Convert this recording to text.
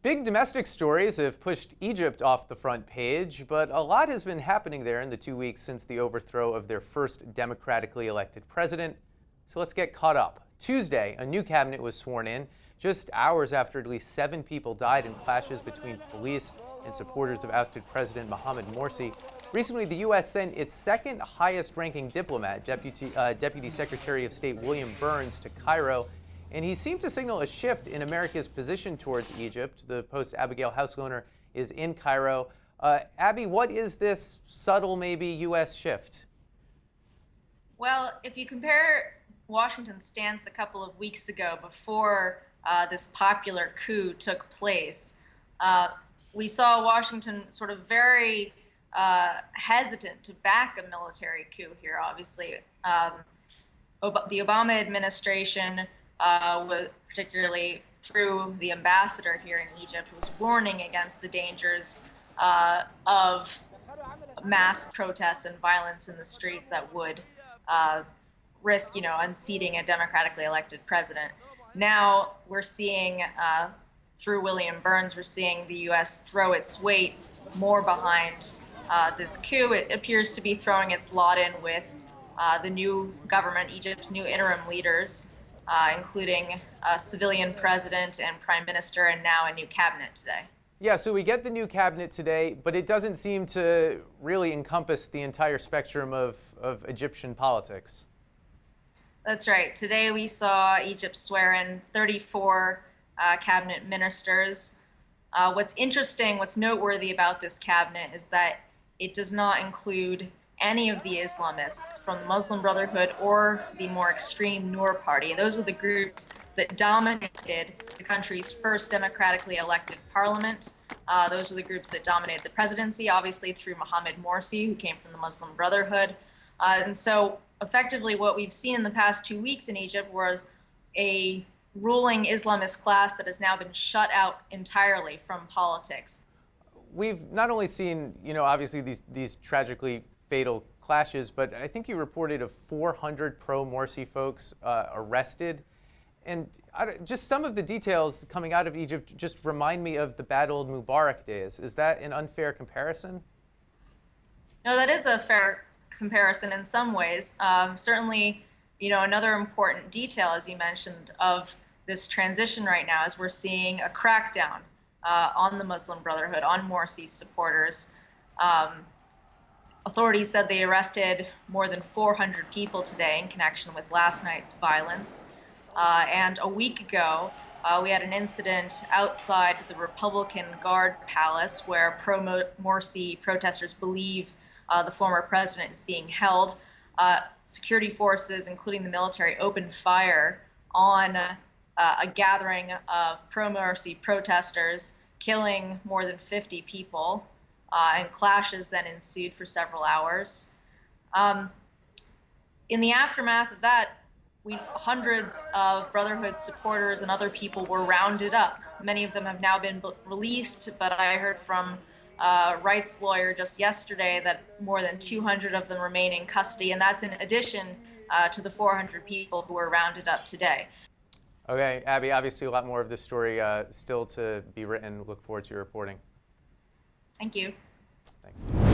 Big domestic stories have pushed Egypt off the front page, but a lot has been happening there in the 2 weeks since the overthrow of their first democratically elected president. So let's get caught up. Tuesday, a new cabinet was sworn in, just hours after at least 7 people died in clashes between police and supporters of ousted President Mohamed Morsi. Recently, the U.S. sent its second highest-ranking diplomat, Deputy Secretary of State William Burns, to Cairo, and he seemed to signal a shift in America's position towards Egypt. The Post's Abigail Hauslohner is in Cairo. Abby, what is this subtle, maybe, U.S. shift? Well, if you compare Washington's stance a couple of weeks ago before this popular coup took place, we saw Washington sort of very hesitant to back a military coup here, obviously. The Obama administration, particularly through the ambassador here in Egypt, was warning against the dangers of mass protests and violence in the street that would risk, unseating a democratically elected president. Now we're seeing, through William Burns, we're seeing the U.S. throw its weight more behind this coup. It appears to be throwing its lot in with the new government, Egypt's new interim leaders, including a civilian president and prime minister, and now a new cabinet today. Yeah, so we get the new cabinet today, but it doesn't seem to really encompass the entire spectrum of Egyptian politics. That's right. Today we saw Egypt swear in 34 cabinet ministers. What's interesting, what's noteworthy about this cabinet is that it does not include any of the Islamists from the Muslim Brotherhood or the more extreme Noor party. Those are the groups that dominated the country's first democratically elected parliament. Those are the groups that dominated the presidency, obviously through Mohamed Morsi, who came from the Muslim Brotherhood. And so effectively what we've seen in the past 2 weeks in Egypt was a ruling Islamist class that has now been shut out entirely from politics. We've not only seen, obviously these tragically fatal clashes, but I think you reported of 400 pro-Morsi folks arrested. And just some of the details coming out of Egypt just remind me of the bad old Mubarak days. Is that an unfair comparison? No, that is a fair comparison in some ways. Certainly, another important detail, as you mentioned, of this transition right now is we're seeing a crackdown on the Muslim Brotherhood, on Morsi's supporters. Authorities said they arrested more than 400 people today in connection with last night's violence. And a week ago, we had an incident outside the Republican Guard Palace where pro-Morsi protesters believe the former president is being held. Security forces, including the military, opened fire on a gathering of pro-Morsi protesters, killing more than 50 people. And clashes then ensued for several hours. In the aftermath of that, hundreds of Brotherhood supporters and other people were rounded up. Many of them have now been released, but I heard from a rights lawyer just yesterday that more than 200 of them remain in custody, and that's in addition to the 400 people who were rounded up today. Okay, Abby, obviously a lot more of this story still to be written. Look forward to your reporting. Thank you. Thanks.